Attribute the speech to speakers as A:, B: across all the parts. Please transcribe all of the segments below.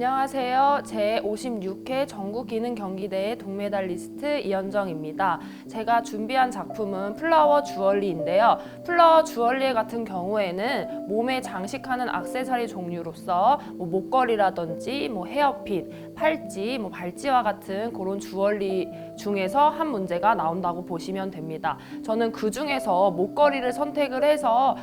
A: 안녕하세요. 제56회 전국기능경기대회 동메달리스트 이현정입니다. 제가 준비한 작품은 플라워 주얼리인데요. 플라워 주얼리 같은 경우에는 몸에 장식하는 액세서리 종류로서 목걸이라든지 헤어핀, 팔찌, 발찌와 같은 그런 주얼리 중에서 한 문제가 나온다고 보시면 됩니다. 저는 그 중에서 목걸이를 선택을 해서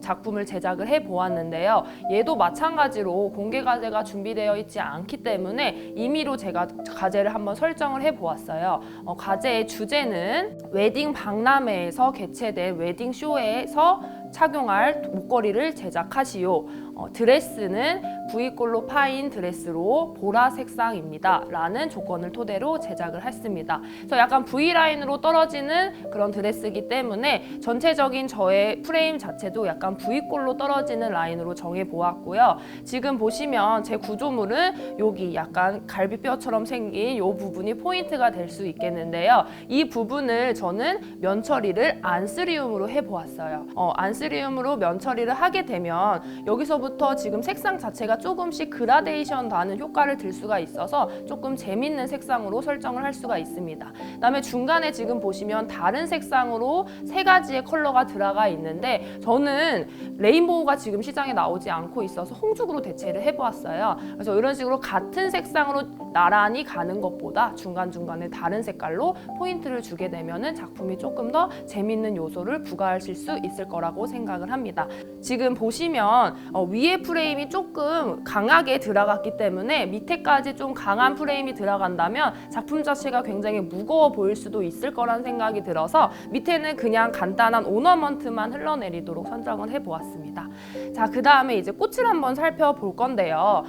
A: 작품을 제작을 해 보았는데요. 얘도 마찬가지로 공개 과제가 준비되어 있지 않기 때문에 임의로 제가 과제를 한번 설정을 해 보았어요. 과제의 주제는 웨딩 박람회에서 개최된 웨딩 쇼에서 착용할 목걸이를 제작하시오. 드레스는 V꼴로 파인 드레스로 보라 색상입니다. 라는 조건을 토대로 제작을 했습니다. 그래서 약간 V라인으로 떨어지는 그런 드레스이기 때문에 전체적인 저의 프레임 자체도 약간 V꼴로 떨어지는 라인으로 정해 보았고요. 지금 보시면 제 구조물은 여기 약간 갈비뼈처럼 생긴 이 부분이 포인트가 될 수 있겠는데요. 이 부분을 저는 면 처리를 안스리움으로 해 보았어요. 안스리움으로 면 처리를 하게 되면 여기서부터 지금 색상 자체가 조금씩 그라데이션 나는 효과를 들 수가 있어서 조금 재밌는 색상으로 설정을 할 수가 있습니다. 그다음에 중간에 지금 보시면 다른 색상으로 세 가지의 컬러가 들어가 있는데 저는 레인보우가 지금 시장에 나오지 않고 있어서 홍죽으로 대체를 해보았어요. 그래서 이런 식으로 같은 색상으로 나란히 가는 것보다 중간중간에 다른 색깔로 포인트를 주게 되면 작품이 조금 더 재밌는 요소를 부과하실 수 있을 거라고 생각을 합니다. 지금 보시면 위에 프레임이 조금 강하게 들어갔기 때문에 밑에까지 좀 강한 프레임이 들어간다면 작품 자체가 굉장히 무거워 보일 수도 있을 거란 생각이 들어서 밑에는 그냥 간단한 오너먼트만 흘러내리도록 선정을 해보았습니다. 자, 그 다음에 이제 꽃을 한번 살펴볼 건데요.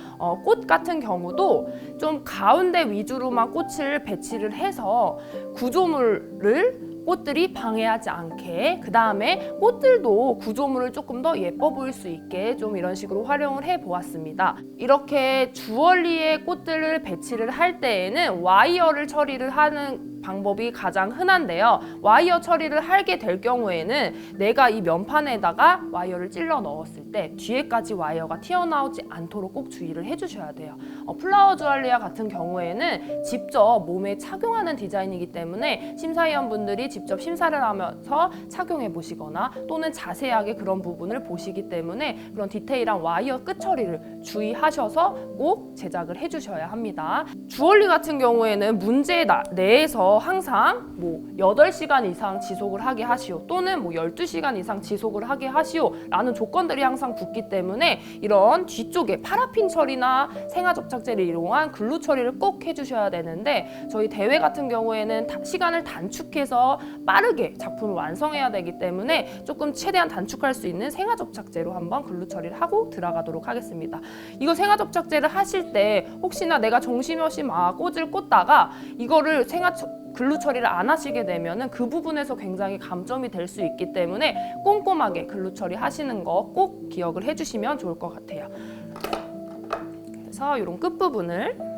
A: 꽃 같은 경우도 좀 가운데 위주로만 꽃을 배치를 해서 구조물을 꽃들이 방해하지 않게, 그 다음에 꽃들도 구조물을 조금 더 예뻐 보일 수 있게 좀 이런 식으로 활용을 해 보았습니다. 이렇게 주얼리에 꽃들을 배치를 할 때에는 와이어를 처리를 하는 방법이 가장 흔한데요. 와이어 처리를 하게 될 경우에는 내가 이 면판에다가 와이어를 찔러 넣었을 때 뒤에까지 와이어가 튀어나오지 않도록 꼭 주의를 해주셔야 돼요. 플라워 주얼리아 같은 경우에는 직접 몸에 착용하는 디자인이기 때문에 심사위원분들이 직접 심사를 하면서 착용해 보시거나 또는 자세하게 그런 부분을 보시기 때문에 그런 디테일한 와이어 끝 처리를 주의하셔서 꼭 제작을 해주셔야 합니다. 주얼리 같은 경우에는 문제 내에서 항상 8시간 이상 지속을 하게 하시오 또는 12시간 이상 지속을 하게 하시오 라는 조건들이 항상 붙기 때문에 이런 뒤쪽에 파라핀 처리나 생화접착제를 이용한 글루 처리를 꼭 해주셔야 되는데 저희 대회 같은 경우에는 시간을 단축해서 빠르게 작품을 완성해야 되기 때문에 조금 최대한 단축할 수 있는 생화접착제로 한번 글루 처리를 하고 들어가도록 하겠습니다. 이거 생화접착제를 하실 때 혹시나 내가 정신없이 막 꽃을 꽂다가 이거를 글루 처리를 안 하시게 되면 그 부분에서 굉장히 감점이 될 수 있기 때문에 꼼꼼하게 글루 처리 하시는 거 꼭 기억을 해주시면 좋을 것 같아요. 그래서 이런 끝부분을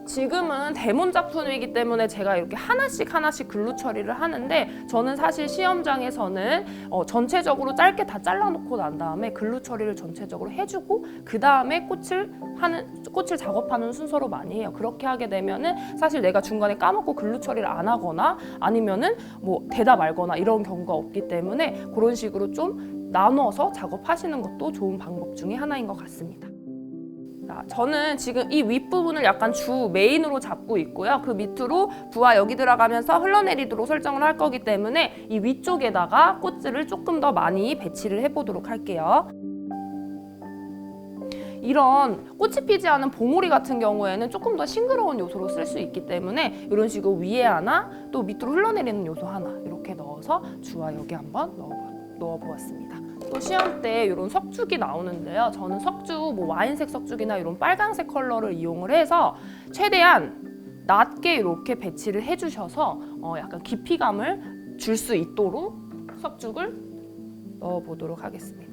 A: 지금은 데몬 작품이기 때문에 제가 이렇게 하나씩 글루 처리를 하는데 저는 사실 시험장에서는 전체적으로 짧게 다 잘라놓고 난 다음에 글루 처리를 전체적으로 해주고 그 다음에 꽃을 작업하는 순서로 많이 해요. 그렇게 하게 되면은 사실 내가 중간에 까먹고 글루 처리를 안 하거나 아니면은 되다 말거나 이런 경우가 없기 때문에 그런 식으로 좀 나눠서 작업하시는 것도 좋은 방법 중에 하나인 것 같습니다. 저는 지금 이 윗부분을 약간 주 메인으로 잡고 있고요. 그 밑으로 부와 여기 들어가면서 흘러내리도록 설정을 할 거기 때문에 이 위쪽에다가 꽃들을 조금 더 많이 배치를 해보도록 할게요. 이런 꽃이 피지 않은 봉오리 같은 경우에는 조금 더 싱그러운 요소로 쓸 수 있기 때문에 이런 식으로 위에 하나 또 밑으로 흘러내리는 요소 하나 이렇게 넣어서 주와 여기 한번 넣어보았습니다. 또 시험 때 이런 석죽이 나오는데요. 저는 석죽, 와인색 석죽이나 이런 빨간색 컬러를 이용을 해서 최대한 낮게 이렇게 배치를 해주셔서 약간 깊이감을 줄 수 있도록 석죽을 넣어보도록 하겠습니다.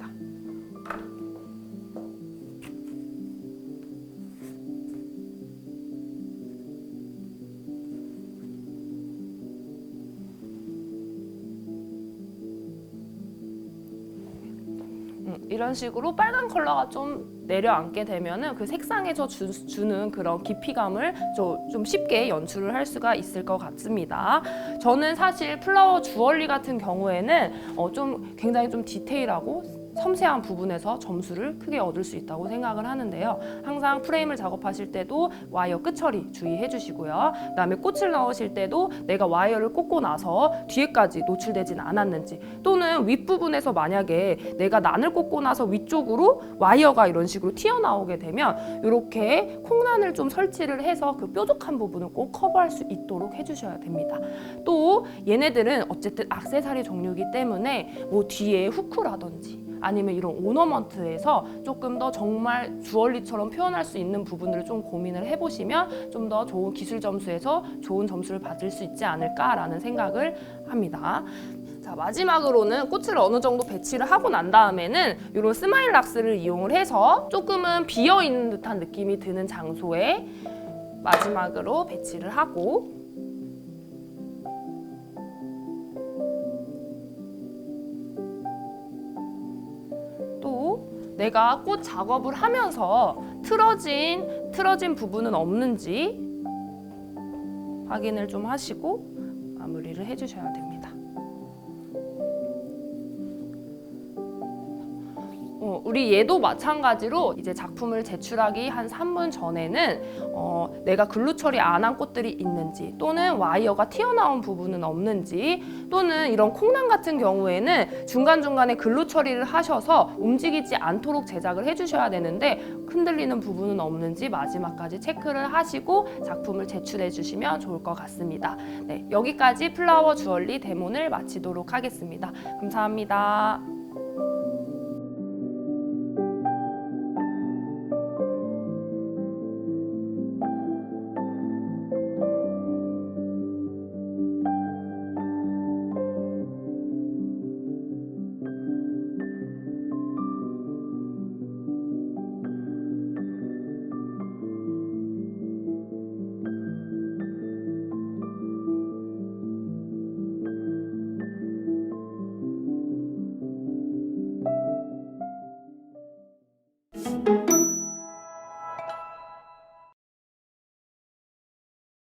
A: 이런 식으로 빨간 컬러가 좀 내려앉게 되면은 그 색상에서 주는 그런 깊이감을 좀 쉽게 연출을 할 수가 있을 것 같습니다. 저는 사실 플라워 주얼리 같은 경우에는 좀 굉장히 좀 디테일하고 섬세한 부분에서 점수를 크게 얻을 수 있다고 생각을 하는데요. 항상 프레임을 작업하실 때도 와이어 끝처리 주의해 주시고요. 그다음에 꽃을 넣으실 때도 내가 와이어를 꽂고 나서 뒤에까지 노출되진 않았는지, 또는 윗부분에서 만약에 내가 난을 꽂고 나서 위쪽으로 와이어가 이런 식으로 튀어나오게 되면 이렇게 콩난을 좀 설치를 해서 그 뾰족한 부분을 꼭 커버할 수 있도록 해주셔야 됩니다. 또 얘네들은 어쨌든 액세서리 종류이기 때문에 뭐 뒤에 후크라든지 아니면 이런 오너먼트에서 조금 더 정말 주얼리처럼 표현할 수 있는 부분들을 좀 고민을 해보시면 좀 더 좋은 기술 점수에서 좋은 점수를 받을 수 있지 않을까라는 생각을 합니다. 자, 마지막으로는 꽃을 어느 정도 배치를 하고 난 다음에는 이런 스마일 락스를 이용을 해서 조금은 비어있는 듯한 느낌이 드는 장소에 마지막으로 배치를 하고, 내가 꽃 작업을 하면서 틀어진 부분은 없는지 확인을 좀 하시고 마무리를 해주셔야 됩니다. 우리 얘도 마찬가지로 이제 작품을 제출하기 한 3분 전에는 내가 글루 처리 안 한 꽃들이 있는지, 또는 와이어가 튀어나온 부분은 없는지, 또는 이런 콩난 같은 경우에는 중간중간에 글루 처리를 하셔서 움직이지 않도록 제작을 해주셔야 되는데 흔들리는 부분은 없는지 마지막까지 체크를 하시고 작품을 제출해 주시면 좋을 것 같습니다. 네, 여기까지 플라워 주얼리 데모를 마치도록 하겠습니다. 감사합니다.